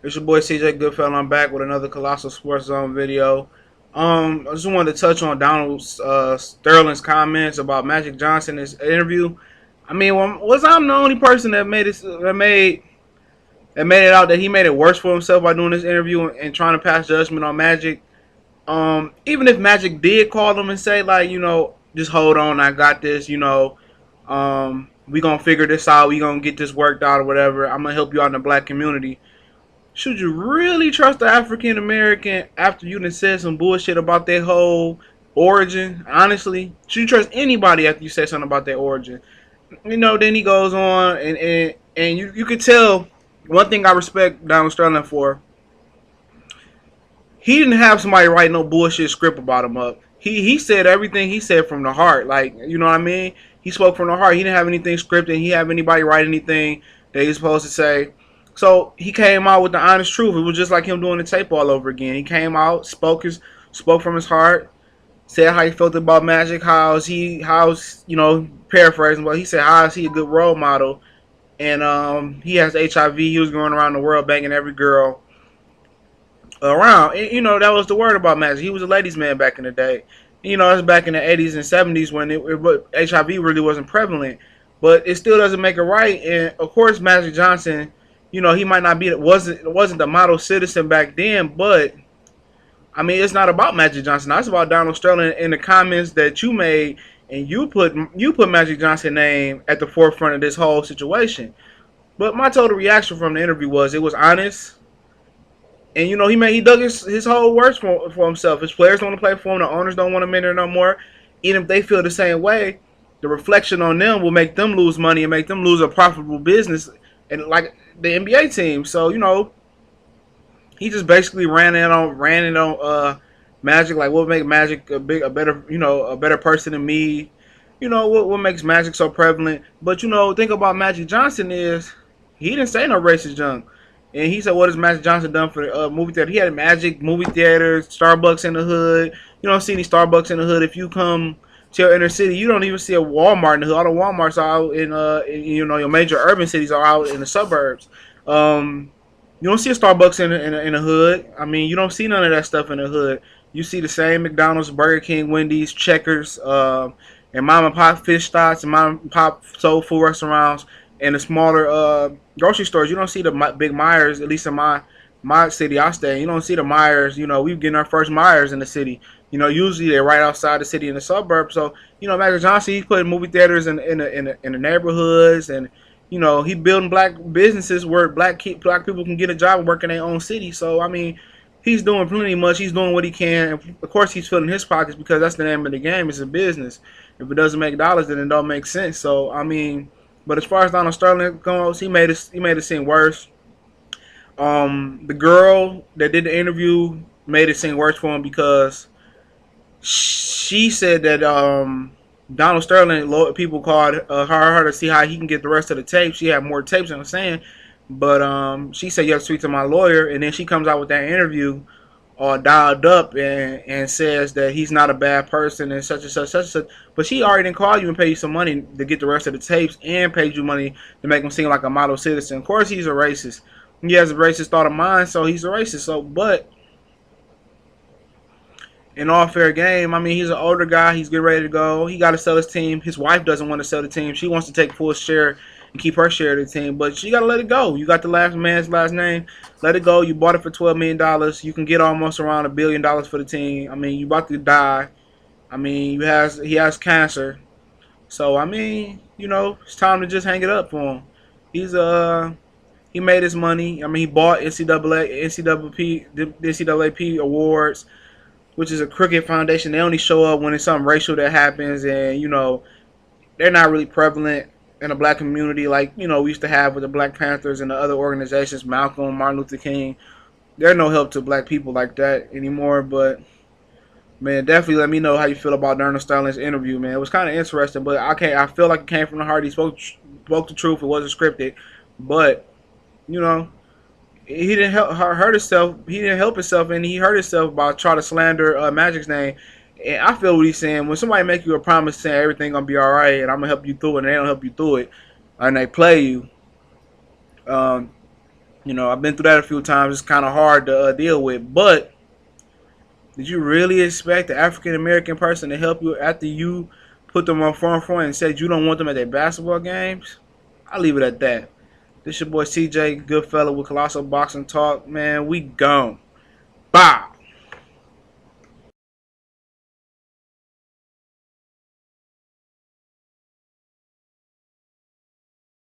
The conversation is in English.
It's your boy CJ Goodfellow. I'm back with another Colossal Sports Zone video. I just wanted to touch on Donald Sterling's comments about Magic Johnson's interview. I mean, was I the only person that made it out that he made it worse for himself by doing this interview and trying to pass judgment on Magic? Even if Magic did call him and say like, just hold on, I got this. We gonna figure this out. We gonna get this worked out or whatever. I'm gonna help you out in the black community. Should you really trust the African American after you done said some bullshit about their whole origin? Honestly, should you trust anybody after you say something about their origin? Then he goes on and you could tell one thing I respect Donald Sterling for. He didn't have somebody write no bullshit script about him up. He said everything he said from the heart. Like, you know what I mean? He spoke from the heart. He didn't have anything scripted. He didn't have anybody write anything that he's supposed to say. So he came out with the honest truth. It was just like him doing the tape all over again. He came out, spoke from his heart, said how he felt about Magic, how's paraphrasing, but he said how is he a good role model, and he has HIV. He was going around the world banging every girl around. And, that was the word about Magic. He was a ladies' man back in the day. That's back in the 80s and 70s when HIV really wasn't prevalent. But it still doesn't make it right. And of course, Magic Johnson, he might not be wasn't the model citizen back then, but I mean, it's not about Magic Johnson. It's about Donald Sterling in the comments that you made, and you put Magic Johnson's name at the forefront of this whole situation. But my total reaction from the interview was it was honest. And he dug his whole words for himself. His players don't want to play for him. The owners don't want him in there no more. Even if they feel the same way, the reflection on them will make them lose money and make them lose a profitable business, and like the NBA team. So he just basically ran it on Magic. Like, what make Magic a better person than me? What makes Magic so prevalent? But think about Magic Johnson is he didn't say no racist junk. And he said, what has Magic Johnson done for the movie theater? He had Magic movie theaters, Starbucks in the hood. You don't see any Starbucks in the hood. If you come to your inner city, you don't even see a Walmart in the hood. All the Walmarts are out in your major urban cities are out in the suburbs. You don't see a Starbucks in the hood. I mean, you don't see none of that stuff in the hood. You see the same McDonald's, Burger King, Wendy's, Checkers, and mom and pop fish stocks and mom and pop soul food restaurants and the smaller grocery stores. You don't see the big Myers, at least in my city I stay in. You don't see the Myers. We're getting our first Myers in the city. Usually they're right outside the city in the suburbs. So, Magic Johnson, he's putting movie theaters in the neighborhoods, and he building black businesses where black people can get a job and work in their own city. So, I mean, he's doing plenty much. He's doing what he can. And of course, he's filling his pockets because that's the name of the game. It's a business. If it doesn't make dollars, then it don't make sense. So, I mean, but as far as Donald Sterling goes, he made it seem worse. The girl that did the interview made it seem worse for him because she said that Donald Sterling, people called her to see how he can get the rest of the tapes. She had more tapes than I'm saying, but she said you have to speak to my lawyer, and then she comes out with that interview all dialed up and says that he's not a bad person and such and such, such and such. But she already didn't call you and pay you some money to get the rest of the tapes and paid you money to make him seem like a model citizen. Of course, he's a racist. He has a racist thought of mind, so he's a racist. So, but in all fair game, I mean, he's an older guy. He's getting ready to go. He got to sell his team. His wife doesn't want to sell the team. She wants to take full share and keep her share of the team, but she got to let it go. You got the last man's last name. Let it go. You bought it for $12 million. You can get almost around $1 billion for the team. I mean, you about to die. I mean, he has cancer. So, I mean, it's time to just hang it up for him. He made his money. I mean, he bought NCAAP awards, which is a crooked foundation. They only show up when it's something racial that happens, and they're not really prevalent in the black community like we used to have with the Black Panthers and the other organizations, Malcolm, Martin Luther King. They're no help to black people like that anymore. But man, definitely let me know how you feel about Donald Sterling's interview, man. It was kind of interesting, but I feel like it came from the heart. He spoke the truth. It wasn't scripted, but he didn't hurt himself. He didn't help himself, and he hurt himself by trying to slander Magic's name. And I feel what he's saying. When somebody make you a promise saying everything gonna be all right and I'm gonna help you through it, and they don't help you through it, and they play you, You know, I've been through that a few times. It's kind of hard to deal with. But did you really expect the African American person to help you after you put them on front and said you don't want them at their basketball games? I'll leave it at that. This your boy CJ Goodfella with Colossal Boxing Talk. Man, we gone. Bye.